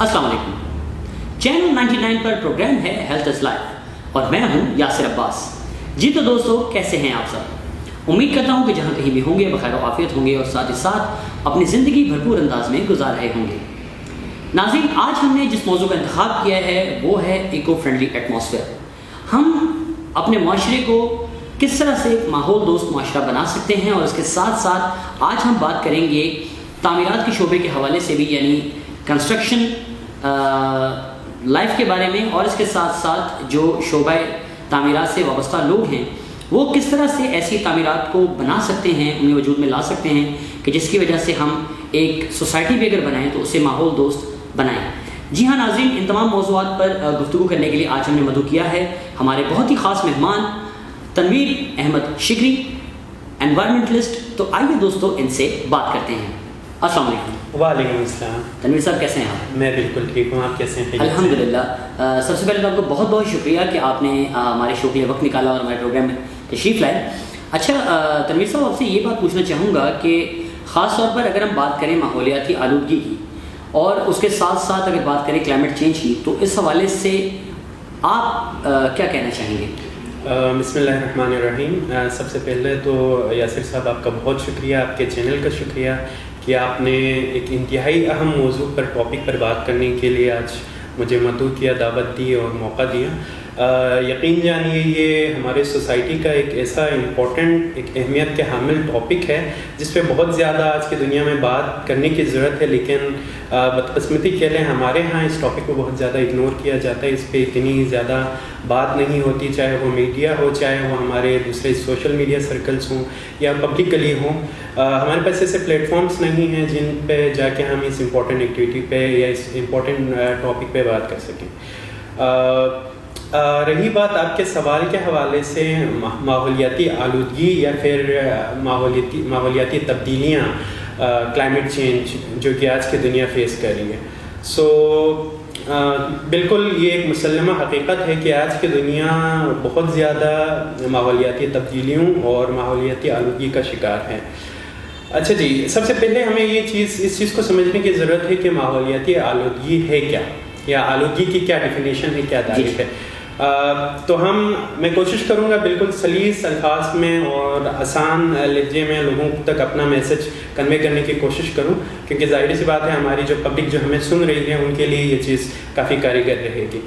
अस्सलाम वालेकुम। चैनल 99 पर प्रोग्राम है हेल्थ इज लाइफ और मैं हूं यासिर अब्बास। जी तो दोस्तों, कैसे हैं आप सब? उम्मीद करता हूं कि जहां कहीं भी होंगे बखैर आफियत होंगे और साथ ही साथ अपनी ज़िंदगी भरपूर अंदाज में गुजार रहे होंगे। नाज़रीन, आज हमने जिस मौजू का इंतखाब किया है वो है इको फ्रेंडली एटमॉस्फेयर। हम अपने माशरे को किस तरह से माहौल दोस्त माशरा बना सकते हैं और इसके साथ साथ आज हम बात करेंगे तामीरात के शोबे के हवाले से भी, यानी कंस्ट्रक्शन लाइफ के बारे में, और इसके साथ साथ जो शोबा तामीरात से वाबस्ता लोग हैं वो किस तरह से ऐसी तामीरात को बना सकते हैं, उन्हें वजूद में ला सकते हैं कि जिसकी वजह से हम एक सोसाइटी भी अगर बनाएं तो उसे माहौल दोस्त बनाएं। जी हाँ नाज़रीन, इन तमाम मौज़ूआत पर गुफ्तगू करने के लिए आज हमने मदू किया है हमारे बहुत ही ख़ास मेहमान तनवीर अहमद शिकरी, एनवायरमेंटलिस्ट। तो आइए दोस्तों इनसे बात करते हैं। अस्सलाम वालेकुम। वालेकुम अस्सलाम। तनवीर साहब, कैसे हैं आप? मैं बिल्कुल ठीक हूँ, आप कैसे हैं? अल्हम्दुलिल्लाह। सबसे पहले तो आपको बहुत बहुत शुक्रिया कि आपने हमारे शो के लिए वक्त निकाला और हमारे प्रोग्राम में तशरीफ़ लाए। अच्छा तनवीर साहब, आपसे ये बात पूछना चाहूँगा कि ख़ास तौर पर अगर हम बात करें माहौलियाती आलूदगी की और उसके साथ साथ अगर बात करें क्लाइमेट चेंज की, तो इस हवाले से आप क्या कहना चाहेंगे? बिस्मिल्लाहिर्रहमानिर्रहीम। सबसे पहले तो यासिर साहब आपका बहुत शुक्रिया, आपके चैनल का शुक्रिया कि आपने एक इंतहाई अहम मौजू पर टॉपिक पर बात करने के लिए आज मुझे मदऊ किया, दावत दी और मौका दिया। यकीन जानिए ये हमारे सोसाइटी का एक ऐसा इम्पोर्टेंट, एक अहमियत के हामिल टॉपिक है जिस पे बहुत ज़्यादा आज की दुनिया में बात करने की ज़रूरत है, लेकिन बदकिस्मती के लिए हमारे यहाँ इस टॉपिक को बहुत ज़्यादा इग्नोर किया जाता है। इस पर इतनी ज़्यादा बात नहीं होती, चाहे वो मीडिया हो, चाहे वो हमारे दूसरे सोशल मीडिया सर्कल्स हों या पब्लिकली हों। हमारे पास ऐसे प्लेटफॉर्म्स नहीं हैं जिन पे जाके हम इस इम्पोर्टेंट एक्टिविटी पे या इस इम्पोर्टेंट टॉपिक पे बात कर सकें। रही बात आपके सवाल के हवाले से माहौलियाती आलूदगी या फिर माहौलियाती तब्दीलियाँ, क्लाइमेट चेंज जो कि आज की दुनिया फेस कर रही है। बिल्कुल ये एक मुसल्लमा हकीकत है कि आज की दुनिया बहुत ज़्यादा माहौलियाती तब्दीलियों और माहौलियाती आलूदगी का शिकार है। अच्छा जी, सबसे पहले हमें इस चीज़ को समझने की ज़रूरत है कि माहौलियाती आलूदगी है क्या, या आलूदगी की क्या डेफिनेशन है, क्या तारीफ है। तो मैं कोशिश करूँगा बिल्कुल सलीस अल्फाज में और आसान लहजे में लोगों तक अपना मैसेज कन्वे करने की कोशिश करूँ, क्योंकि जाहिर सी बात है हमारी जो पब्लिक जो हमें सुन रही है उनके लिए ये चीज़ काफ़ी कारगर रहेगी।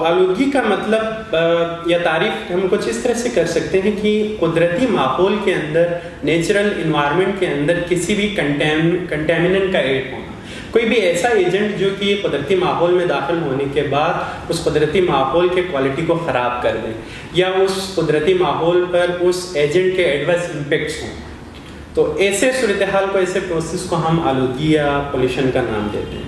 आलूदगी का मतलब या तारीफ हम कुछ इस तरह से कर सकते हैं कि कुदरती माहौल के अंदर, नेचुरल इन्वायरमेंट के अंदर किसी भी कंटेमिनेंट का ऐड होना, कोई भी ऐसा एजेंट जो कि कुदरती माहौल में दाखिल होने के बाद उस कुदरती माहौल के क्वालिटी को ख़राब कर दें या उस कुदरती माहौल पर उस एजेंट के एडवर्स इम्पेक्ट्स हों। तो ऐसे सूरत हाल को, ऐसे प्रोसेस को हम आलूदगी या पोल्यूशन का नाम देते हैं।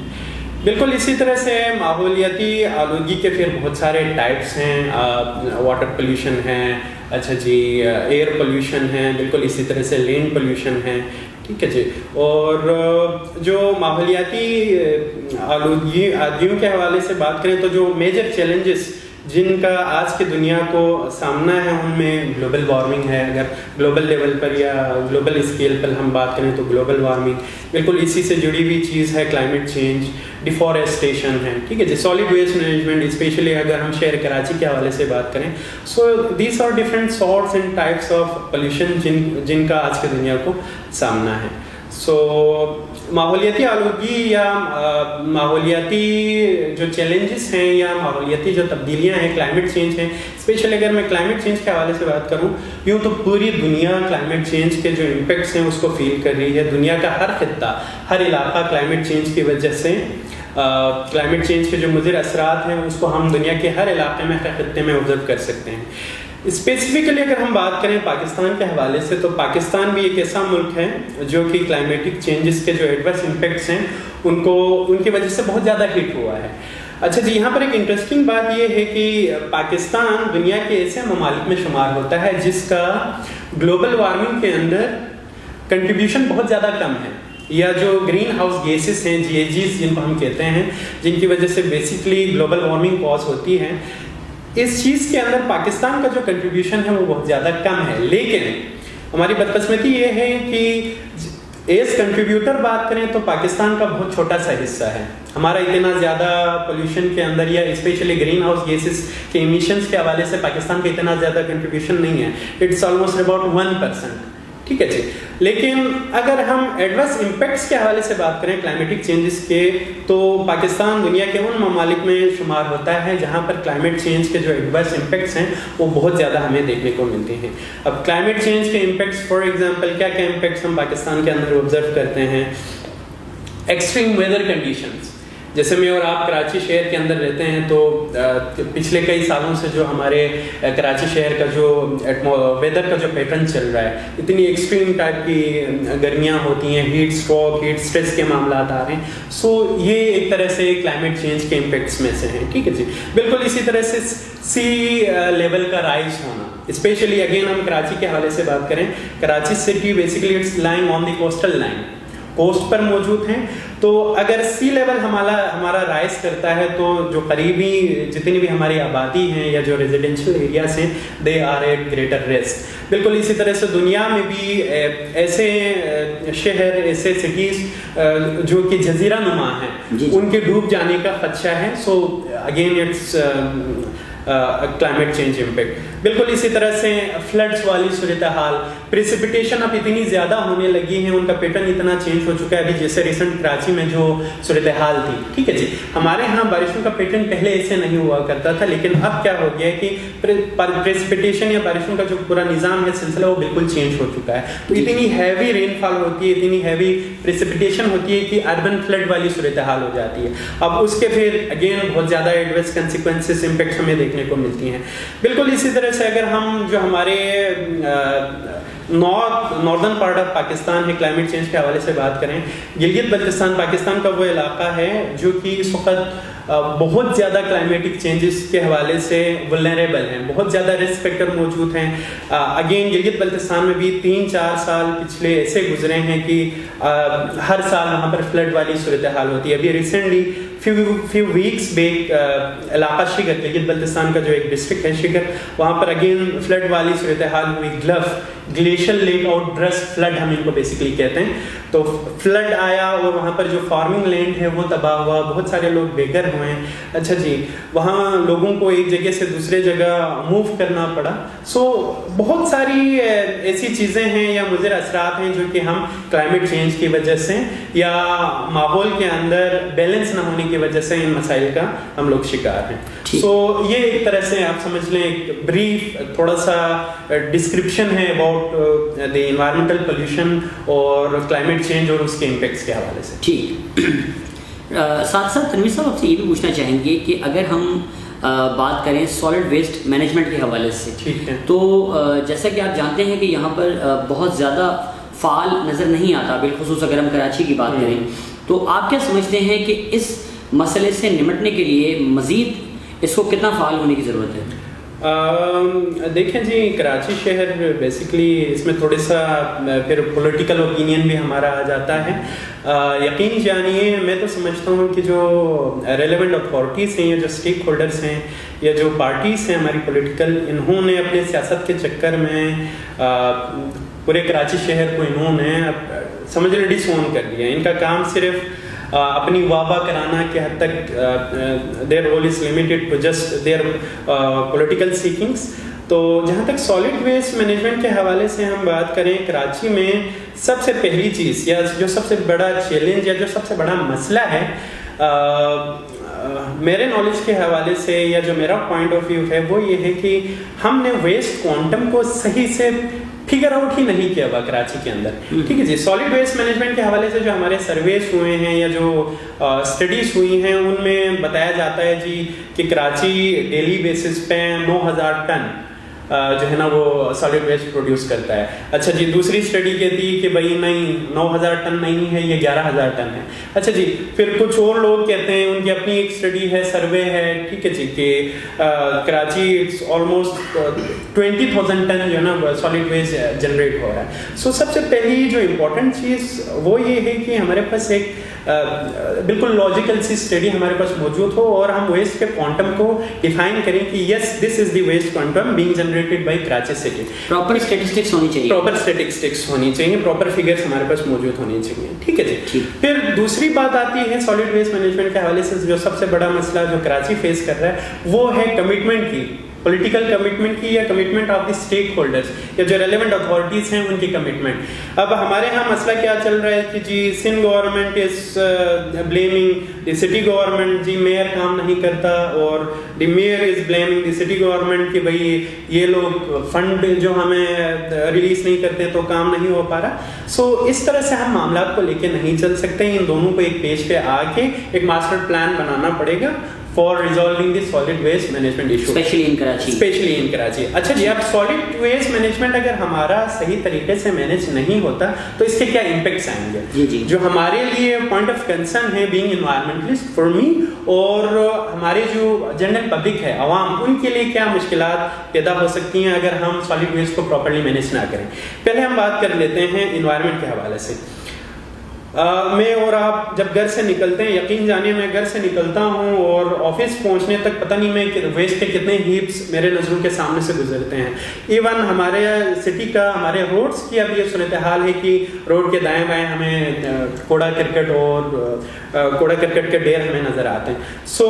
बिल्कुल इसी तरह से माहौलियाती आलूदगी के फिर बहुत सारे टाइप्स हैं। वाटर पोल्यूशन है, अच्छा जी, एयर पोल्यूशन है, बिल्कुल इसी तरह से लैंड पोल्यूशन है, ठीक है जी। और जो माहौलियाती आलूदगियों के हवाले से बात करें तो जो मेजर चैलेंजेस जिनका आज की दुनिया को सामना है उनमें ग्लोबल वार्मिंग है। अगर ग्लोबल लेवल पर या ग्लोबल स्केल पर हम बात करें तो ग्लोबल वार्मिंग बिल्कुल इसी से जुड़ी हुई चीज़ है। क्लाइमेट चेंज, डिफॉरेस्टेशन है, ठीक है जी, सॉलिड वेस्ट मैनेजमेंट, स्पेशली अगर हम शहर कराची के हवाले से बात करें। So these are different sorts and types of pollution जिनका आज की दुनिया को सामना है। माहौलियाती आलूदगी या माहौलियाती जो चैलेंजेस हैं या माहौलियाती जो तब्दीलियां हैं, क्लाइमेट चेंज हैं, स्पेशली अगर मैं क्लाइमेट चेंज के हवाले से बात करूं, यूँ तो पूरी दुनिया क्लाइमेट चेंज के जो इम्पेक्ट्स हैं उसको फील कर रही है। दुनिया का हर खित्ता, हर इलाका क्लाइमेट चेंज की वजह से क्लाइमेट चेंज के जो मुज़िर असरात हैं उसको हम दुनिया के हर इलाके में, हर खित्ते में ऑब्जर्व कर सकते हैं। स्पेसिफिकली अगर हम बात करें पाकिस्तान के हवाले से, तो पाकिस्तान भी एक ऐसा मुल्क है जो कि क्लाइमेटिक चेंजेस के जो एडवर्स इम्पेक्ट्स हैं उनकी वजह से बहुत ज़्यादा हिट हुआ है। अच्छा जी, यहाँ पर एक इंटरेस्टिंग बात यह है कि पाकिस्तान दुनिया के ऐसे ममालिक में शुमार होता है जिसका ग्लोबल वार्मिंग के अंदर कंट्रीब्यूशन बहुत ज़्यादा कम है, या जो ग्रीन हाउस गैसेस हैं, GHGs जिनको हम कहते हैं, जिनकी वजह से बेसिकली ग्लोबल वार्मिंग कॉज होती है, इस चीज़ के अंदर पाकिस्तान का जो कंट्रीब्यूशन है वो बहुत ज़्यादा कम है। लेकिन हमारी बदकिस्मती ये है कि एज कंट्रीब्यूटर बात करें तो पाकिस्तान का बहुत छोटा सा हिस्सा है। हमारा इतना ज़्यादा पोल्यूशन के अंदर या स्पेशली ग्रीन हाउस गैसेस के इमिशंस के हवाले से पाकिस्तान का इतना ज़्यादा कंट्रीब्यूशन नहीं है। इट्स ऑलमोस्ट अबाउट 1%, ठीक है जी। लेकिन अगर हम एडवर्स इम्पैक्ट्स के हवाले से बात करें क्लाइमेटिक चेंजेस के, तो पाकिस्तान दुनिया के उन ममालिक में शुमार होता है जहां पर क्लाइमेट चेंज के जो एडवर्स इम्पैक्ट्स हैं वो बहुत ज़्यादा हमें देखने को मिलते हैं। अब क्लाइमेट चेंज के इम्पैक्ट्स, फॉर एग्जांपल क्या क्या इम्पैक्ट्स हम पाकिस्तान के अंदर ऑब्जर्व करते हैं। एक्सट्रीम वेदर कंडीशंस, जैसे मैं और आप कराची शहर के अंदर रहते हैं तो पिछले कई सालों से जो हमारे कराची शहर का जो वेदर का जो पैटर्न चल रहा है, इतनी एक्सट्रीम टाइप की गर्मियां होती हैं, हीट स्ट्रोक, हीट स्ट्रेस के मामला आ रहे हैं। सो ये एक तरह से क्लाइमेट चेंज के इम्पैक्ट्स में से हैं, ठीक है जी। बिल्कुल इसी तरह से सी लेवल का राइज होना, स्पेशली अगेन हम कराची के हवाले से बात करें, Karachi city basically it's lying on the coastal line, coast पर मौजूद हैं। तो अगर सी लेवल हमारा राइज करता है तो जो करीबी जितनी भी हमारी आबादी हैं या जो रेजिडेंशियल एरियाज हैं, they are at greater risk. बिल्कुल इसी तरह से दुनिया में भी ऐसे शहर, ऐसे सिटीज़ जो कि जजीरा नुमा हैं, उनके डूब जाने का खदशा है। So again it's climate change impact. बिल्कुल इसी तरह से फ्लड्स वाली सूरत हाल, प्रेसिपिटेशन अब इतनी ज़्यादा होने लगी है, उनका पैटर्न इतना चेंज हो चुका है। अभी जैसे रिसेंट कराची में जो सूरत हाल थी, ठीक है जी, हमारे यहाँ बारिशों का पैटर्न पहले ऐसे नहीं हुआ करता था, लेकिन अब क्या हो गया है कि प्रेसिपिटेशन या बारिशों का जो पूरा निज़ाम है, सिलसिला, वो बिल्कुल चेंज हो चुका है। तो इतनी हैवी रेनफॉल होती है, इतनी हैवी प्रेसिपिटेशन होती है कि अर्बन फ्लड वाली सूरत हाल हो जाती है। अब उसके फिर अगेन बहुत ज़्यादा एडवर्स कंसिक्वेंसेस, इम्पैक्ट हमें देखने को मिलती हैं। बिल्कुल इसी तरह से अगर हम जो हमारे नॉर्दर्न पार्ट ऑफ पाकिस्तान है, क्लाइमेट चेंज के हवाले से बात करें, गिलगित बल्तिस्तान पाकिस्तान का वो इलाका है जो कि इस वक्त बहुत ज़्यादा क्लाइमेटिक चेंजेस के हवाले से वल्नरेबल हैं, बहुत ज़्यादा रिस्क फैक्टर मौजूद हैं। अगेन गिलगित बल्तिस्तान में भी 3-4 साल पिछले ऐसे गुजरे हैं कि हर साल वहाँ पर फ्लड वाली सूरत हाल होती है। अभी रिसेंटली फ्यू वीक्स बैक इलाका शिगर, गिलगित बल्तिस्तान का जो एक डिस्ट्रिक्ट है शिगर, वहाँ पर अगेन फ्लड वाली सूरत हाल हुई। Glacial lake out burst flood हम इनको बेसिकली कहते हैं। तो फ्लड आया और वहाँ पर जो फार्मिंग लैंड है वो तबाह हुआ, बहुत सारे लोग बेघर हुए। अच्छा जी, वहाँ लोगों को एक जगह से दूसरे जगह मूव करना पड़ा। सो बहुत सारी ऐसी चीज़ें हैं या मुज़र असरात हैं जो कि हम क्लाइमेट चेंज की वजह से या माहौल के अंदर बैलेंस ना होने की वजह से इन मसाइल का हम लोग शिकार हैं। सो ये एक तरह से आप समझ लें एक ब्रीफ थोड़ा सा डिस्क्रिप्शन है अबाउट द एनवायरमेंटल पोल्यूशन और क्लाइमेट चेंज और उसके इम्पैक्ट्स के हवाले से। ठीक साथ साथ तनवीर साहब आपसे ये भी पूछना चाहेंगे कि अगर हम बात करें सॉलिड वेस्ट मैनेजमेंट के हवाले से, ठीक है, तो जैसा कि आप जानते हैं कि यहाँ पर बहुत ज़्यादा फाल नज़र नहीं आता, बिलखुसूस अगर हम कराची की बात करें, तो आप क्या समझते हैं कि इस मसले से निपटने के लिए मज़ीद इसको कितना फाल होने की ज़रूरत है? देखें जी, कराची शहर बेसिकली इसमें थोड़ा सा फिर पॉलिटिकल ओपिनियन भी हमारा आ जाता है। यकीन जानिए, मैं तो समझता हूँ कि जो रेलेवेंट अथॉरिटीज़ हैं या जो स्टेक होल्डर्स हैं या जो पार्टीज़ हैं हमारी पॉलिटिकल, इन्होंने अपने सियासत के चक्कर में पूरे कराची शहर को इन्होंने समझ लो डिसओन कर दिया। इनका काम सिर्फ अपनी वाह कराना के हद तक, their role is limited to just their political seekings. तो जहाँ तक सॉलिड वेस्ट मैनेजमेंट के हवाले से हम बात करें, कराची में सबसे पहली चीज़ या जो सबसे बड़ा चैलेंज या जो सबसे बड़ा मसला है, मेरे नॉलेज के हवाले से या जो मेरा पॉइंट ऑफ व्यू है वो ये है कि हमने वेस्ट क्वांटम को सही से फिगर आउट ही नहीं किया हुआ कराची के अंदर। ठीक है जी, सॉलिड वेस्ट मैनेजमेंट के हवाले से जो हमारे सर्वेस हुए हैं या जो स्टडीज हुई हैं उनमें बताया जाता है जी कि कराची डेली बेसिस पे 9,000 टन जो है ना वो सॉलिड वेस्ट प्रोड्यूस करता है। अच्छा जी, दूसरी स्टडी कहती है कि भाई नहीं, 9,000 टन नहीं है, ये 11,000 टन है। अच्छा जी, फिर कुछ और लोग कहते हैं, उनकी अपनी एक स्टडी है, सर्वे है, ठीक है जी, कि कराची इट्स ऑलमोस्ट 20,000 टन जो है ना सॉलिड वेस्ट जनरेट हो रहा है। सो सबसे पहली जो इम्पोर्टेंट चीज़ वो ये है कि हमारे पास एक बिल्कुल लॉजिकल सी स्टडी हमारे पास मौजूद हो और हम वेस्ट के क्वांटम को डिफाइन करें कि yes, this is the waste quantum being generated generated by Karachi city. Proper statistics होनी चाहिए, प्रॉपर स्टैटिस्टिक्स होनी चाहिए, प्रॉपर फिगर्स हमारे पास मौजूद होनी चाहिए, ठीक है जी। फिर दूसरी बात आती है सॉलिड वेस्ट मैनेजमेंट के हवाले से जो सबसे बड़ा मसला जो कराची फेस कर रहा है वो है कमिटमेंट की, पॉलिटिकल कमिटमेंट की या commitment of the stakeholders या जो रेलेवेंट अथॉरिटीज हैं उनकी कमिटमेंट। अब हमारे यहाँ मसला क्या चल रहा है कि जी Sindh government is blaming the city government, जी मेयर काम नहीं करता, और the mayor is blaming the city government कि भाई ये लोग फंड जो हमें रिलीज नहीं करते तो काम नहीं हो पा रहा। सो इस तरह से हम मामला को लेके नहीं चल सकते, इन दोनों को एक पेज पे आके एक मास्टर प्लान बनाना पड़ेगा for resolving the solid waste management issue, especially in Karachi। अच्छा जी, अब solid waste management अगर हमारा सही तरीके से मैनेज नहीं होता तो इसके क्या इम्पैक्ट्स आएंगे जी। जो हमारे लिए पॉइंट ऑफ कंसर्न है बीइंग एनवायरमेंटलिस्ट फॉर मी, और हमारे जो जनरल पब्लिक है आवाम, उनके लिए क्या मुश्किलात पैदा हो सकती हैं अगर हम सॉलिड वेस्ट को प्रॉपर्ली मैनेज ना करें। पहले हम बात कर लेते हैं एनवायरमेंट के हवाले से। मैं और आप जब घर से निकलते हैं, यकीन जानिए मैं घर से निकलता हूँ और ऑफिस पहुँचने तक पता नहीं मैं वेस्ट के कितने हीप्स मेरे नज़रों के सामने से गुजरते हैं। इवन हमारे सिटी का, हमारे रोड्स की अब ये सूरत हाल है कि रोड के दाएं बाएं हमें कूड़ा करकट के ढेर हमें नज़र आते हैं। सो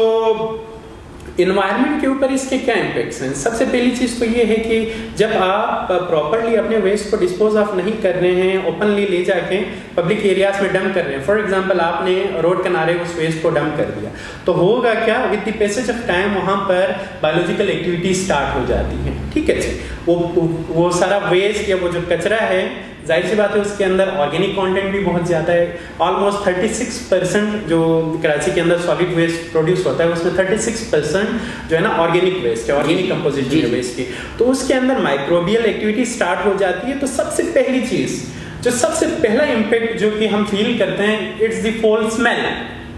इन्वायरमेंट के ऊपर इसके क्या इम्पैक्ट्स हैं? सबसे पहली चीज़ तो ये है कि जब आप प्रॉपरली अपने वेस्ट को डिस्पोज ऑफ नहीं कर रहे हैं, ओपनली ले जाके पब्लिक एरियाज में डंप कर रहे हैं, फॉर एग्जांपल आपने रोड किनारे उस वेस्ट को डंप कर दिया, तो होगा क्या, with the passage of time वहाँ पर बायोलॉजिकल एक्टिविटी स्टार्ट हो जाती है, ठीक है जी। वो सारा वेस्ट या वो जो कचरा है, जाहिर सी बात है उसके अंदर ऑर्गेनिक कंटेंट भी बहुत ज़्यादा है। ऑलमोस्ट 36% जो कराची के अंदर सॉलिड वेस्ट प्रोड्यूस होता है उसमें 36% जो है ना ऑर्गेनिक वेस्ट है, ऑर्गेनिक कंपोजिशन है वेस्ट की, तो उसके अंदर माइक्रोबियल एक्टिविटी स्टार्ट हो जाती है। तो सबसे पहली चीज़, जो सबसे पहला इम्पैक्ट जो कि हम फील करते हैं, इट्स द फॉल स्मेल,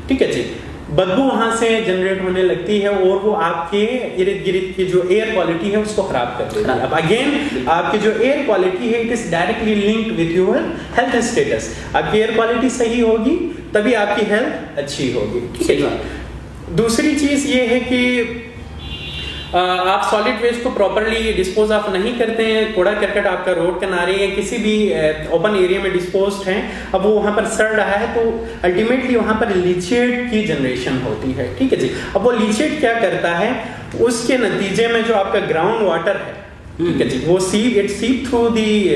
ठीक है जी। बदबू वहाँ से जनरेट होने लगती है और वो आपके इर्द गिर्द की जो एयर क्वालिटी है उसको खराब कर देती है। अब अगेन आपकी जो एयर क्वालिटी है it is directly linked with your health status. आपकी एयर क्वालिटी सही होगी तभी आपकी हेल्थ अच्छी होगी, ठीक है। दूसरी चीज़ ये है कि आप सॉलिड वेस्ट को प्रॉपरली डिस्पोज ऑफ नहीं करते हैं, कूड़ा करकट आपका रोड किनारे या किसी भी ओपन एरिया में डिस्पोज्ड है, अब वो वहाँ पर सड़ रहा है तो अल्टीमेटली वहाँ पर लीचेट की जनरेशन होती है, ठीक है जी। अब वो लीचेट क्या करता है, उसके नतीजे में जो आपका ग्राउंड वाटर है, ठीक है जी, वो सीप थ्रू दी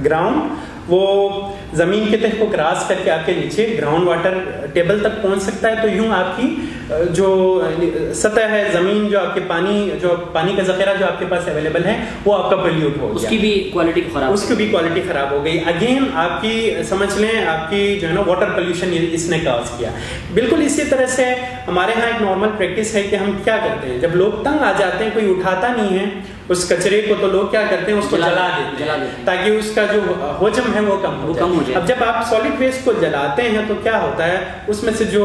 ग्राउंड, वो ज़मीन के तह को क्रॉस करके आपके नीचे ग्राउंड वाटर टेबल तक पहुंच सकता है। तो यूं आपकी जो सतह है ज़मीन, जो आपके पानी का ज़ख़ीरा जो आपके पास अवेलेबल है वो आपका पोल्यूट हो गया, उसकी भी क्वालिटी ख़राब हो गई। अगेन आपकी समझ लें आपकी जो है ना वाटर पोल्यूशन इसने कॉज किया। बिल्कुल इसी तरह से हमारे यहाँ एक नॉर्मल प्रैक्टिस है कि हम क्या करते हैं, जब लोग तंग आ जाते हैं, कोई उठाता नहीं है उस कचरे को, तो लोग क्या करते हैं, उसको जला देते हैं ताकि उसका जो हजम है वो कम हो जाए। अब जब आप सॉलिड वेस्ट को जलाते हैं तो क्या होता है, उसमें से जो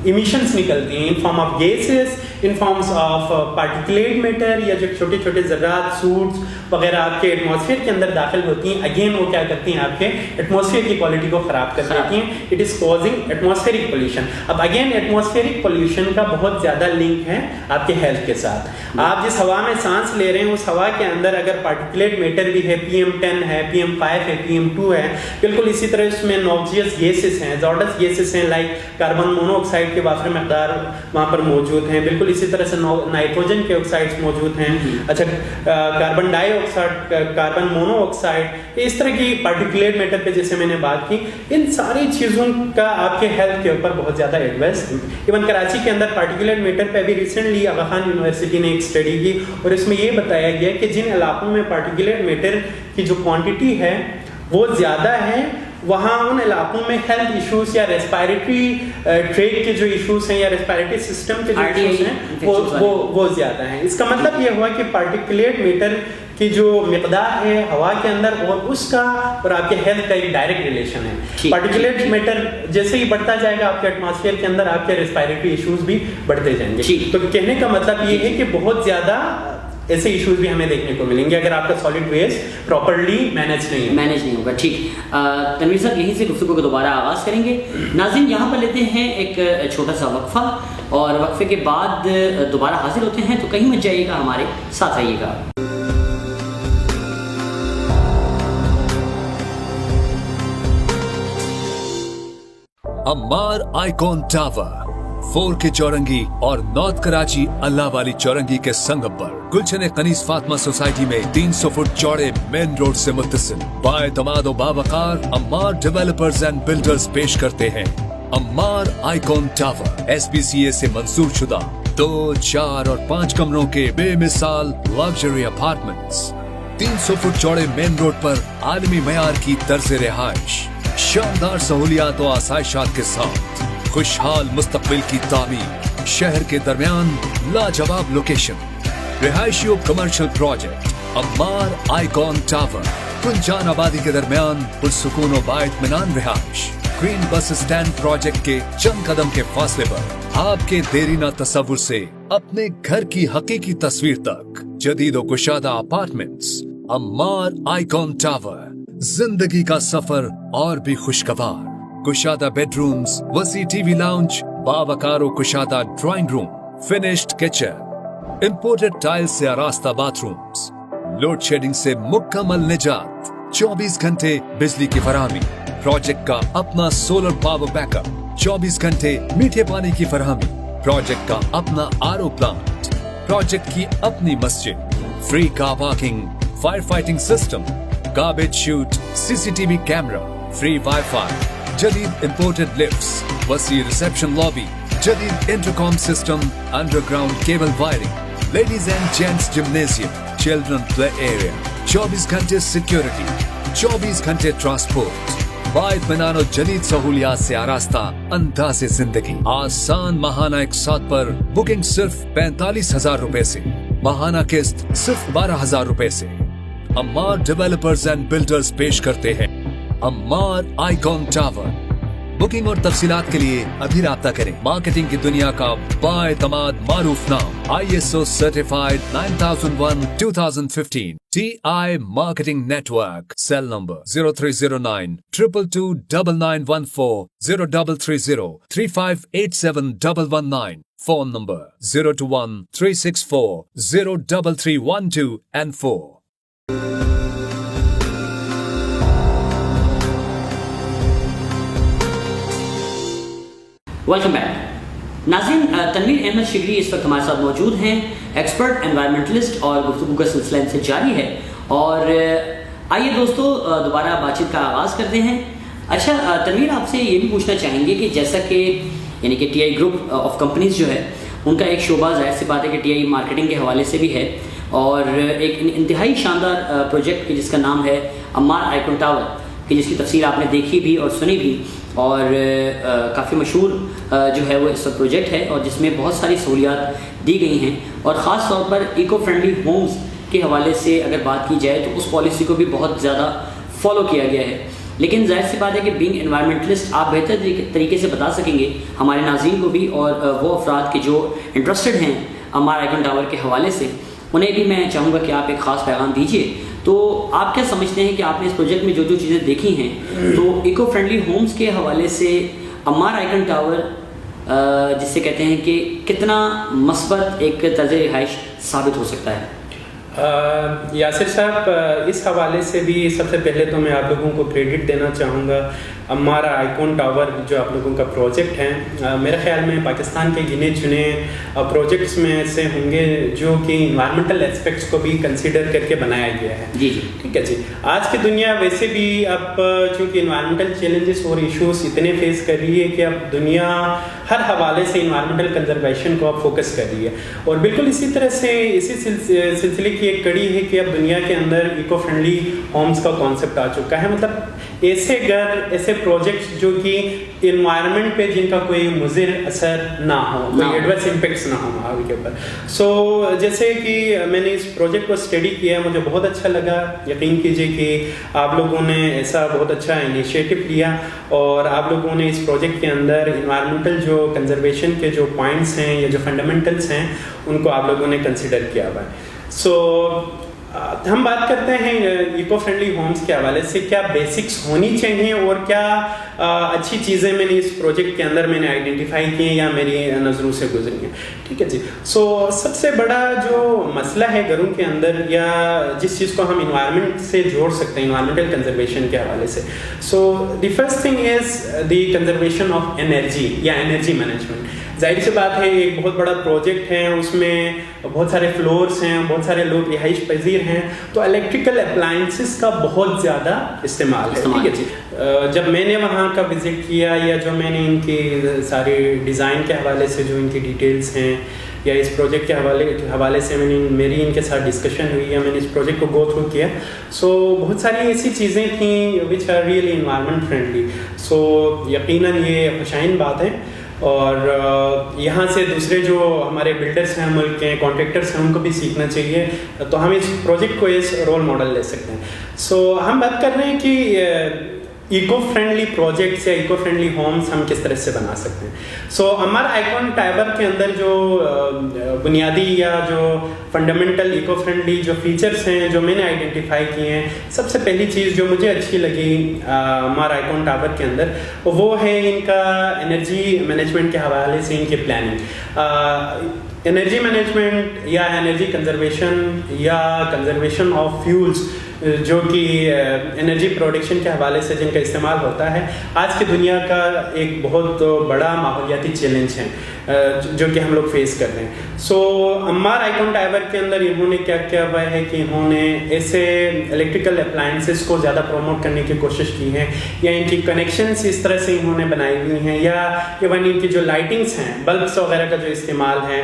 इमिशंस निकलती हैं in form of gases, in forms of particulate matter, या जो छोटे छोटे ज़र्रात, सूट्स वगैरह आपके एटमॉस्फेयर के अंदर दाखिल होती हैं, अगेन वो क्या करती हैं, आपके एटमॉस्फेयर की क्वालिटी को ख़राब कर देती हैं। It is causing atmospheric pollution. अब अगेन एटमॉस्फेरिक पोल्यूशन का बहुत ज़्यादा लिंक है आपके हेल्थ के साथ। आप जिस हवा में सांस ले रहे हैं उस हवा के अंदर अगर पार्टिकुलेट मैटर भी है, PM10 है, PM5 है, PM2 है, बिल्कुल इसी तरह इसमें नॉक्सियस गैसेस हैं, जॉर्डस गैसेस हैं, लाइक कार्बन मोनोऑक्साइड के वाफर मकदार वहाँ पर मौजूद हैं, बिल्कुल इसी तरह से नाइट्रोजन के ऑक्साइड्स मौजूद हैं, अच्छा कार्बन डाइऑक्साइड, कार्बन मोनोऑक्साइड, इस तरह की पार्टिकुलेट मैटर पे जैसे मैंने बात की, इन सारी चीज़ों का आपके हेल्थ के ऊपर बहुत ज़्यादा एडवर्स। इवन कराची के अंदर पार्टिकुलेट मैटर पे अभी रिसेंटली आगा खान यूनिवर्सिटी ने एक स्टडी की और इसमें ये बताया गया कि जिन इलाकों में पार्टिकुलेट मैटर की जो क्वांटिटी है वो ज़्यादा है, वहाँ उन इलाकों में हेल्थ इश्यूज या रेस्पिरेटरी ट्रैक के जो इश्यूज हैं या रेस्पिरेटरी सिस्टम के जो इश्यूज हैं वो ज़्यादा हैं। इसका मतलब ये हुआ कि पार्टिकुलेट मैटर की जो मिकदार है हवा के अंदर और उसका और आपके हेल्थ का एक डायरेक्ट रिलेशन है। पार्टिकुलेट मैटर जैसे ही बढ़ता जाएगा आपके एटमॉस्फेयर के अंदर आपके रेस्पिरेटरी इश्यूज भी बढ़ते जाएंगे। तो कहने का मतलब ये है कि बहुत ज़्यादा ऐसे इश्यूज भी हमें देखने को मिलेंगे अगर आपका सॉलिड वेस्ट प्रॉपर्ली मैनेज नहीं होगा। ठीक, तनवीर साहब यहीं से गुफ्तगू को दोबारा आगाज़ करेंगे। नाज़रीन, यहाँ पर लेते हैं एक छोटा सा वक्फा और वक्फे के बाद दोबारा हाजिर होते हैं, तो कहीं मत जाइएगा, हमारे साथ आइएगा। अम्मार आइकॉन टावर 4K चौरंगी और नॉर्थ कराची अल्लाह वाली चौरंगी के संगम पर गुलशन कनीस फातिमा सोसाइटी में 300 फुट चौड़े मेन रोड से मुत्तसिल बाएतमाद व बावकार अम्मार डेवलपर्स एंड बिल्डर्स पेश करते हैं अम्मार आइकॉन टावर SPCA से मंजूर शुदा 2, 4 और 5 कमरों के बेमिसाल लग्जरी अपार्टमेंट्स 300 फुट चौड़े मेन रोड पर आलमी मयार की तर्ज रिहाइश, शानदार सहूलियात और आसाइशात के साथ खुशहाल मुस्तकबिल की तामीर, शहर के दरमियान लाजवाब लोकेशन, रिहायशी commercial project Ammar icon tower, गुलजान आबादी के दरमियान पुरसुकून व बाइत्मीनान रिहाइश, ग्रीन बस स्टैंड प्रोजेक्ट के चंद कदम के फासले पर आपके देरीना तस्वुर से अपने घर की हकीकी तस्वीर तक जदीद व कुशादा अपार्टमेंट्स अम्मार आइकॉन टावर, जिंदगी का सफर और भी खुशगवार, कुशादा बेडरूम्स, वसी टीवी लाउंज, बावकारो कुशादा drawing room, finished kitchen, imported tiles से आरास्ता बाथरूम्स, लोड शेडिंग से मुकम्मल निजात, 24 घंटे बिजली की फराहमी, प्रोजेक्ट का अपना सोलर पावर बैकअप, 24 घंटे मीठे पानी की फराहमी, प्रोजेक्ट का अपना RO प्लांट, प्रोजेक्ट की अपनी मस्जिद, free car parking, fire fighting system, garbage shoot, CCTV camera, free wifi, जदीद इंपोर्टेड लिफ्ट्स, वसी रिसेप्शन लॉबी, जदीद intercom system, underground cable wiring, ladies and gents gymnasium, children play area, 24 घंटे security, 24 घंटे transport, बाइत्मीनान जदीद सहूलियात से आरास्ता अंदाज़े जिंदगी, आसान माहाना इकसात पर बुकिंग सिर्फ 45,000 रुपए से, माहाना किस्त सिर्फ 12,000 रुपए से। अम्मार डेवलपर्स एंड बिल्डर्स पेश करते हैं अम्मार आइकॉन टावर। बुकिंग और तफसीलात के लिए अभी राब्ता करें। मार्केटिंग की दुनिया का बाएतमाद मारूफ नाम ISO certified 9001/2015 TI marketing network. Cell number 0309 222 9914 0330 3587 119। Phone number 021 364 03312 and 4। Welcome back. नाज़रीन, तनवीर अहमद शिगरी इस वक्त हमारे साथ मौजूद हैं, एक्सपर्ट एनवायरमेंटलिस्ट, और गुफ्तगू का सिलसिला इनसे जारी है। और आइए दोस्तों दोबारा बातचीत का आगाज़ करते हैं। अच्छा तनवीर, आपसे ये भी पूछना चाहेंगे कि जैसा कि यानी कि TI ग्रुप ऑफ कंपनीज जो है उनका एक शोबा जाहिर सी बात है कि TI मार्केटिंग के हवाले से भी है, और एक इंतहाई शानदार प्रोजेक्ट जिसका नाम है अम्मार आइकॉन टावर, कि जिसकी तफसीर आपने देखी भी और सुनी भी, और काफ़ी मशहूर जो है वो इस प्रोजेक्ट है, और जिसमें बहुत सारी सहूलियात दी गई हैं, और ख़ास तौर पर इको फ्रेंडली होम्स के हवाले से अगर बात की जाए तो उस पॉलिसी को भी बहुत ज़्यादा फॉलो किया गया है। लेकिन जाहिर सी बात है कि बीइंग एनवायरमेंटलिस्ट आप बेहतर तरीके से बता सकेंगे हमारे नाज़रीन को भी, और वो अफराद के जो इंटरेस्टेड हैं अम्मार आइकॉन टावर के हवाले से, उन्हें भी मैं चाहूँगा कि आप एक ख़ास पैगाम दीजिए। तो आप क्या समझते हैं कि आपने इस प्रोजेक्ट में जो जो चीज़ें देखी हैं, तो इको फ्रेंडली होम्स के हवाले से अम्मार आइकॉन टावर जिससे कहते हैं कि कितना मस्बत एक तर्ज रिहाइश साबित हो सकता है? यासिर साहब, इस हवाले से भी सबसे पहले तो मैं आप लोगों को क्रेडिट देना चाहूँगा। अम्मारा आइकॉन टावर जो आप लोगों का प्रोजेक्ट है, मेरे ख्याल में पाकिस्तान के गिने चुने प्रोजेक्ट्स में से होंगे जो कि इन्वायरमेंटल एस्पेक्ट्स को भी कंसीडर करके बनाया गया है। जी जी, ठीक है जी। आज की दुनिया वैसे भी अब चूँकि इन्वायरमेंटल चैलेंजेस और इश्यूज इतने फेस कर रही है कि अब दुनिया हर हवाले से इन्वायरमेंटल कंजर्वेशन को अब फोकस कर रही है, और बिल्कुल इसी तरह से इसी सिलसिले की एक कड़ी है कि अब दुनिया के अंदर इको फ्रेंडली होम्स का कॉन्सेप्ट आ चुका है। मतलब ऐसे घर, ऐसे प्रोजेक्ट्स जो कि इन्वायरमेंट पे जिनका कोई मुज़िर असर ना हो, कोई एडवर्स इम्पैक्ट्स ना हो हवा के ऊपर। सो जैसे कि मैंने इस प्रोजेक्ट को स्टडी किया, मुझे बहुत अच्छा लगा। यकीन कीजिए कि आप लोगों ने ऐसा बहुत अच्छा इनिशिएटिव लिया, और आप लोगों ने इस प्रोजेक्ट के अंदर इन्वायरमेंटल जो कंजर्वेशन के जो पॉइंट्स हैं या जो फंडामेंटल्स हैं उनको आप लोगों ने कंसिडर किया हुआ है। सो हम बात करते हैं इको फ्रेंडली होम्स के हवाले से, क्या बेसिक्स होनी चाहिए और क्या अच्छी चीज़ें मैंने इस प्रोजेक्ट के अंदर मैंने आइडेंटिफाई की हैं या मेरी नज़रों से गुजरी हैं। ठीक है जी। सो सबसे बड़ा जो मसला है घरों के अंदर, या जिस चीज़ को हम इन्वायरमेंट से जोड़ सकते हैं, इन्वायरमेंटल कंजर्वेशन के हवाले से, so the first thing is the conservation of energy या एनर्जी मैनेजमेंट। जाहिर सी बात है, एक बहुत बड़ा प्रोजेक्ट है, उसमें बहुत सारे फ्लोर्स हैं, बहुत सारे लोग रिहाइश पजीर हैं, तो इलेक्ट्रिकल अप्लायंसेस का बहुत ज़्यादा इस्तेमाल है। ठीक है जी। जब मैंने वहाँ का विज़िट किया, या जो मैंने इनकी सारे डिज़ाइन के हवाले से जो इनकी डिटेल्स हैं, या इस प्रोजेक्ट के हवाले से मेरी इनके साथ डिस्कशन हुई, या मैंने इस प्रोजेक्ट को गो थ्रू किया, सो बहुत सारी ऐसी चीज़ें थी which are really environment friendly. So यकीनन ये खुशाइन बात है, और यहाँ से दूसरे जो हमारे बिल्डर्स हैं मुल्क के, कॉन्ट्रैक्टर्स हैं, उनको भी सीखना चाहिए, तो हम इस प्रोजेक्ट को इस रोल मॉडल ले सकते हैं। सो हम बात कर रहे हैं कि इको फ्रेंडली प्रोजेक्ट्स या इको फ्रेंडली होम्स हम किस तरह से बना सकते हैं। सो हमारा आइकॉन टावर के अंदर जो बुनियादी या जो फंडामेंटल इको फ्रेंडली जो फीचर्स हैं जो मैंने आइडेंटिफाई किए हैं, सबसे पहली चीज़ जो मुझे अच्छी लगी हमारा आइकॉन टावर के अंदर, वो है इनका एनर्जी मैनेजमेंट के हवाले से इनकी प्लानिंग। एनर्जी मैनेजमेंट या एनर्जी कंजर्वेशन या कंजर्वेशन ऑफ फ्यूल्स, जो कि एनर्जी प्रोडक्शन के हवाले से जिनका इस्तेमाल होता है, आज की दुनिया का एक बहुत बड़ा माहौलियाती चैलेंज है जो कि हम लोग फेस कर रहे हैं। सो अम्मार आइकॉन टावर के अंदर इन्होंने क्या किया हुआ है कि इन्होंने ऐसे इलेक्ट्रिकल अप्लायंसेस को ज़्यादा प्रमोट करने की कोशिश की है, या इनकी कनेक्शंस इस तरह से इन्होंने बनाई हुई हैं, या इवन इनकी जो लाइटिंग्स हैं, बल्ब्स वगैरह का जो इस्तेमाल है,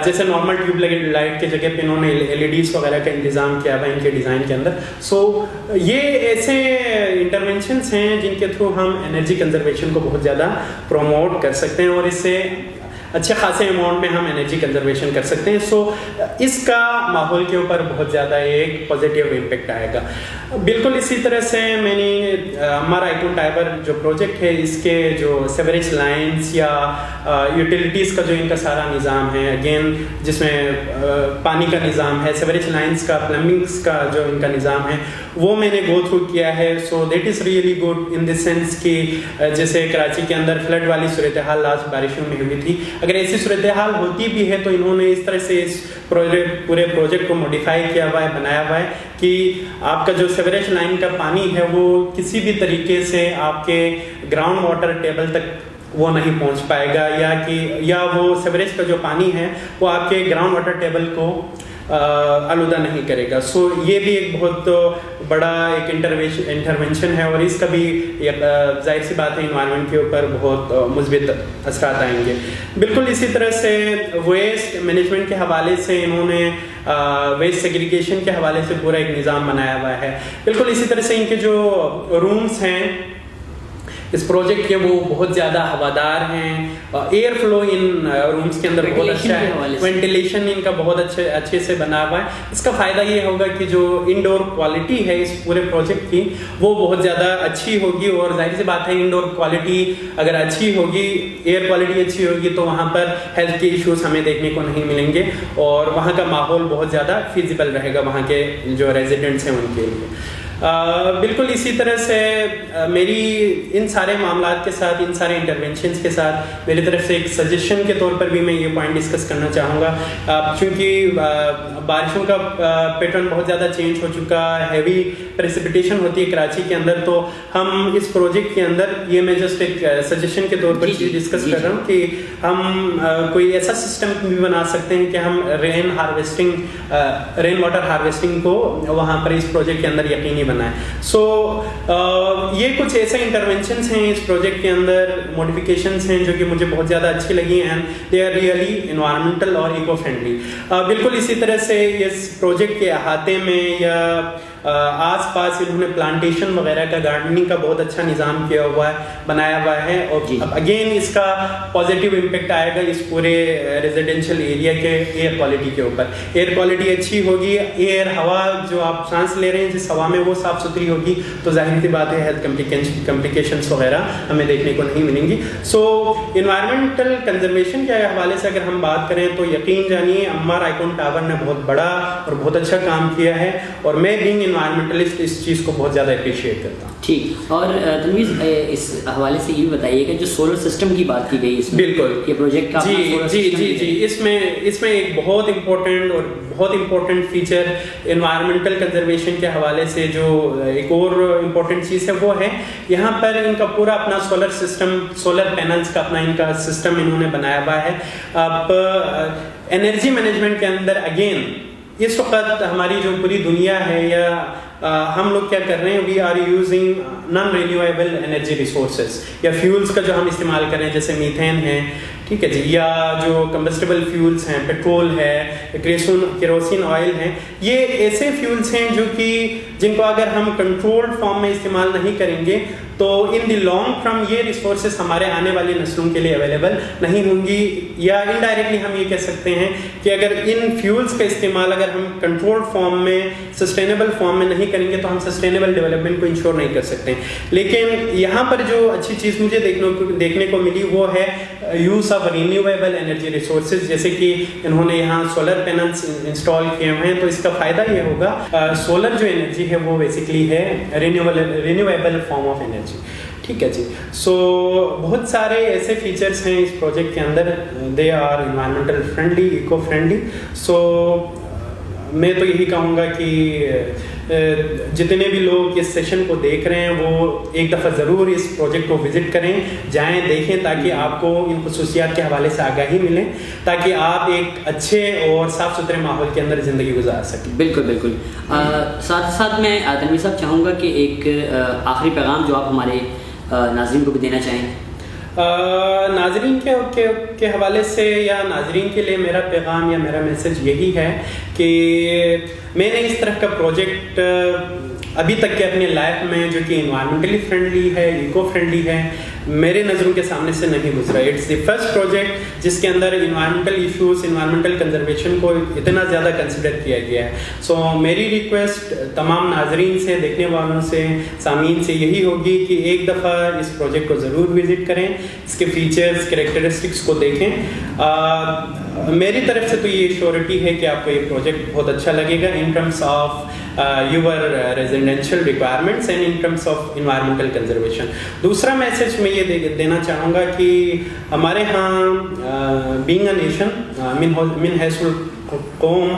जैसे नॉर्मल ट्यूबलाइट लाइट की जगह पे इन्होंने LEDs वगैरह का इंतज़ाम किया हुआ है इनके डिज़ाइन के अंदर। सो ये ऐसे इंटरवेंशंस हैं जिनके थ्रू हम एनर्जी कंजर्वेशन को बहुत ज़्यादा प्रमोट कर सकते हैं, और इससे अच्छे खासे अमाउंट में हम एनर्जी कंजर्वेशन कर सकते हैं। सो इसका माहौल के ऊपर बहुत ज़्यादा एक पॉजिटिव इम्पेक्ट आएगा। बिल्कुल इसी तरह से मैंने हमारा आइकॉन टावर जो प्रोजेक्ट है, इसके जो सेवरेज लाइंस या यूटिलिटीज़ का जो इनका सारा निज़ाम है, अगेन जिसमें पानी का निज़ाम है, सेवरेज लाइंस का, प्लम्बिंग्स का जो इनका निज़ाम है, वो मैंने गो थ्रू किया है। So that is really good in the sense कि जैसे कराची के अंदर फ्लड वाली सूरत हाल लास्ट बारिशों में हुई थी, अगर ऐसी सूरत हाल होती भी है तो इन्होंने इस तरह से इस पूरे प्रोजेक्ट को मॉडिफाई किया हुआ है, बनाया हुआ है कि आपका जो सेवरेज लाइन का पानी है वो किसी भी तरीके से आपके ग्राउंड वाटर टेबल तक वो नहीं पहुंच पाएगा, या वो सेवरेज का जो पानी है वो आपके ग्राउंड वाटर टेबल को आलूदा नहीं करेगा। सो ये भी एक बहुत बड़ा एक इंटरवेंशन है, और इसका भी जाहिर सी बात है इन्वायरमेंट के ऊपर बहुत मुस्बित असरात आएंगे। बिल्कुल इसी तरह से वेस्ट मैनेजमेंट के हवाले से इन्होंने वेस्ट सेग्रीगेशन के हवाले से पूरा एक निज़ाम बनाया हुआ है। बिल्कुल इसी तरह से इनके जो रूम्स हैं इस प्रोजेक्ट के, वो बहुत ज़्यादा हवादार हैं, एयर फ्लो इन रूम्स के अंदर बहुत अच्छा है, वेंटिलेशन इनका बहुत अच्छे से बना हुआ है। इसका फ़ायदा ये होगा कि जो इंडोर क्वालिटी है इस पूरे प्रोजेक्ट की, वो बहुत ज़्यादा अच्छी होगी, और जाहिर सी बात है इंडोर क्वालिटी अगर अच्छी होगी, एयर क्वालिटी अच्छी होगी, तो वहाँ पर हेल्थ के इश्यूज़ हमें देखने को नहीं मिलेंगे, और वहाँ का माहौल बहुत ज़्यादा फिजिबल रहेगा वहाँ के जो रेजिडेंट्स हैं उनके लिए। बिल्कुल इसी तरह से मेरी इन सारे मामलात के साथ, इन सारे इंटरवेंशंस के साथ मेरी तरफ से एक सजेशन के तौर पर भी मैं ये पॉइंट डिस्कस करना चाहूँगा, क्योंकि बारिशों का पैटर्न बहुत ज़्यादा चेंज हो चुका है, हैवी प्रेसिपिटेशन होती है कराची के अंदर, तो हम इस प्रोजेक्ट के अंदर ये मैं जस्ट एक सजेशन के तौर पर डिस्कस कर रहा हूँ कि हम कोई ऐसा सिस्टम भी बना सकते हैं कि हम रेन वाटर हार्वेस्टिंग को वहाँ पर इस प्रोजेक्ट के अंदर यकीनी बनाए। सो ये कुछ ऐसे इंटरवेंशंस हैं इस प्रोजेक्ट के अंदर, मॉडिफिकेशंस हैं जो कि मुझे बहुत ज़्यादा अच्छी लगी हैं, दे आर रियली इन्वायरमेंटल और इको फ्रेंडली। बिल्कुल इसी तरह से इस प्रोजेक्ट के अहाते में या आस पास इन्होंने प्लांटेशन वगैरह का, गार्डनिंग का बहुत अच्छा निज़ाम किया हुआ है, बनाया हुआ है। और अब अगेन इसका पॉजिटिव इम्पेक्ट आएगा इस पूरे रेजिडेंशियल एरिया के एयर क्वालिटी के ऊपर। एयर क्वालिटी अच्छी होगी, एयर हवा जो आप सांस ले रहे हैं जिस हवा में वो साफ़ सुथरी होगी, तो जाहिर सी बात है हेल्थ कॉम्प्लिकेशंस वगैरह हमें देखने को नहीं मिलेंगी। सो इन्वायरमेंटल कंजर्वेशन के हवाले से अगर हम बात करें तो यकीन जानिए अम्मार आइकॉन टावर ने बहुत बड़ा और बहुत अच्छा काम किया है, और मैं बीइंग इन्वायरमेंटलिस्ट इस चीज़ को बहुत ज़्यादा अप्रिशिएट करता हूँ। ठीक, और तनवीर इस हवाले से ये भी बताइएगा जो सोलर सिस्टम की बात की गई इसमें, बिल्कुल ये प्रोजेक्ट का जी इसमें एक बहुत इम्पोर्टेंट फीचर इन्वायरमेंटल कंजर्वेशन के हवाले से जो एक और इम्पोर्टेंट चीज़ है वो है यहाँ पर इनका पूरा अपना सोलर सिस्टम, सोलर पैनल्स का अपना इनका सिस्टम इन्होंने बनाया हुआ है। अब एनर्जी मैनेजमेंट के अंदर अगेन इस वक्त हमारी जो पूरी दुनिया है या हम लोग क्या कर रहे हैं, we are using non renewable energy resources या फ्यूल्स का जो हम इस्तेमाल कर रहे हैं, जैसे मीथेन है, ठीक है जी, या जो कंबस्टेबल फ्यूल्स हैं, पेट्रोल है, केरोसिन ऑयल है, ये ऐसे फ्यूल्स हैं जो कि जिनको अगर हम कंट्रोल्ड फॉर्म में इस्तेमाल नहीं करेंगे तो इन द लॉन्ग टर्म ये रिसोर्सेज हमारे आने वाली नस्लों के लिए अवेलेबल नहीं होंगी। या इनडायरेक्टली हम ये कह सकते हैं कि अगर इन फ्यूल्स का इस्तेमाल अगर हम कंट्रोल्ड फॉर्म में, सस्टेनेबल फॉर्म में नहीं करेंगे तो हम सस्टेनेबल डेवलपमेंट को इंश्योर नहीं कर सकते। लेकिन यहाँ पर जो अच्छी चीज़ मुझे देखने को मिली वो है use of renewable energy resources, जैसे कि इन्होंने यहाँ सोलर पैनल्स इंस्टॉल किए हुए हैं। तो इसका फ़ायदा ये होगा, सोलर जो एनर्जी है वो बेसिकली है रिन्यूएबल फॉर्म ऑफ एनर्जी, ठीक है जी। सो बहुत सारे ऐसे फीचर्स हैं इस प्रोजेक्ट के अंदर, they are environmental friendly, eco friendly. So मैं तो यही कहूँगा कि जितने भी लोग इस सेशन को देख रहे हैं वो एक दफ़ा ज़रूर इस प्रोजेक्ट को विज़िट करें, जाएं, देखें, ताकि आपको इन खसूसियात के हवाले से आगाही मिले, ताकि आप एक अच्छे और साफ़ सुथरे माहौल के अंदर ज़िंदगी गुजार सकें। बिल्कुल बिल्कुल। साथ साथ मैं तनवीर साहब चाहूँगा कि एक आखिरी पैगाम जो आप हमारे नाज़रीन को भी देना चाहें। नाजरीन के हवाले से या नाजरीन के लिए मेरा पैगाम या मेरा मैसेज यही है कि मैंने इस तरह का प्रोजेक्ट अभी तक के अपने लाइफ में जो कि इन्वायरमेंटली फ्रेंडली है, इको फ्रेंडली है, मेरे नज़रों के सामने से नहीं गुजरा। इट्स द फर्स्ट प्रोजेक्ट जिसके अंदर इन्वायरमेंटल इश्यूज, इन्वायरमेंटल कंजर्वेशन को इतना ज़्यादा कंसिडर किया गया है। सो मेरी रिक्वेस्ट तमाम नाजरीन से, देखने वालों से, सामीन से यही होगी कि एक दफ़ा इस प्रोजेक्ट को ज़रूर विज़िट करें, इसके फीचर्स, कैरेक्टरिस्टिक्स को देखें। मेरी तरफ से तो ये श्योरिटी है कि आपको ये प्रोजेक्ट बहुत अच्छा लगेगा in terms of your residential requirements and in terms of environmental conservation। दूसरा मैसेज मैं ये देना चाहूँगा कि हमारे यहाँ being a nation min हैसुल कौम,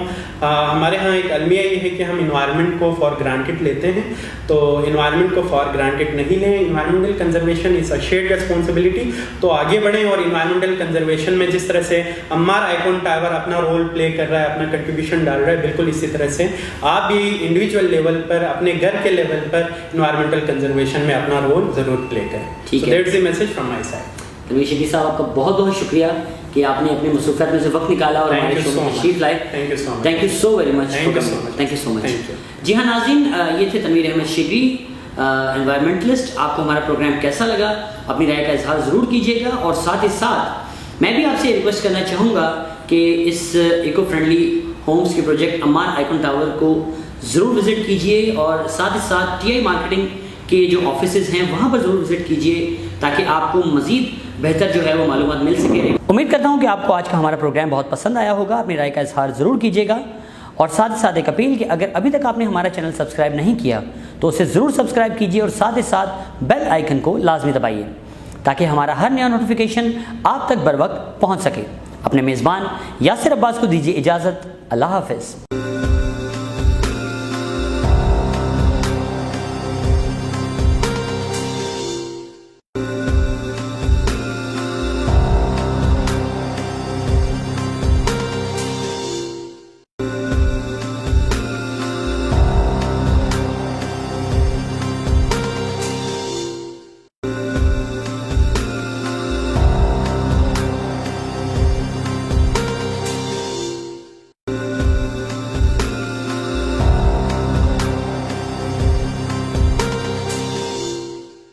हमारे यहाँ एक अलमिया ये है कि हम इन्वायरमेंट को फॉर ग्रांटेड लेते हैं। तो इन्वायरमेंट को फॉर ग्रांटेड नहीं लें, environmental conservation is a shared responsibility. तो आगे बढ़ें और इन्वायरमेंटल कंजर्वेशन में जिस तरह से अम्मार आइकॉन टावर अपना रोल प्ले कर रहा है, अपना कंट्रीब्यूशन डाल रहा है, बिल्कुल इसी तरह से आप भी इंडिविजुअल लेवल पर, अपने घर के लेवल पर इन्वायरमेंटल कंजर्वेशन में अपना रोल ज़रूर प्ले करें। ठीक है, that's the message from my side. Tanveer Shakeel साहब, आपका बहुत बहुत शुक्रिया कि आपने अपने मसरूफियत में से वक्त निकाला और हमारे शो में तशरीफ लाए। Thank you so very much. Thank you so much. जी हाँ नाज़रीन, ये थे तनवीर अहमद शिगरी, एनवायरमेंटलिस्ट। आपको हमारा प्रोग्राम कैसा लगा अपनी राय का इजहार ज़रूर कीजिएगा, और साथ ही साथ मैं भी आपसे रिक्वेस्ट करना चाहूँगा कि इस इको फ्रेंडली होम्स के प्रोजेक्ट अम्मार आइकॉन टावर को ज़रूर विज़िट कीजिए, और साथ ही साथ TI मार्केटिंग के जो ऑफिसेज हैं वहाँ पर ज़रूर विज़िट कीजिए, ताकि आपको मज़ीद बेहतर जो है वो मालूमात मिल सके। उम्मीद करता हूँ कि आपको आज का हमारा प्रोग्राम बहुत पसंद आया होगा। अपनी राय का इजहार ज़रूर कीजिएगा, और साथ ही साथ एक अपील कि अगर अभी तक आपने हमारा चैनल सब्सक्राइब नहीं किया तो उसे ज़रूर सब्सक्राइब कीजिए, और साथ ही साथ बेल आइकन को लाजमी दबाइए ताकि हमारा हर नया नोटिफिकेशन आप तक बर वक्त पहुँच सके। अपने मेज़बान यासिर अब्बास को दीजिए इजाज़त। अल्लाह हाफ़िज़।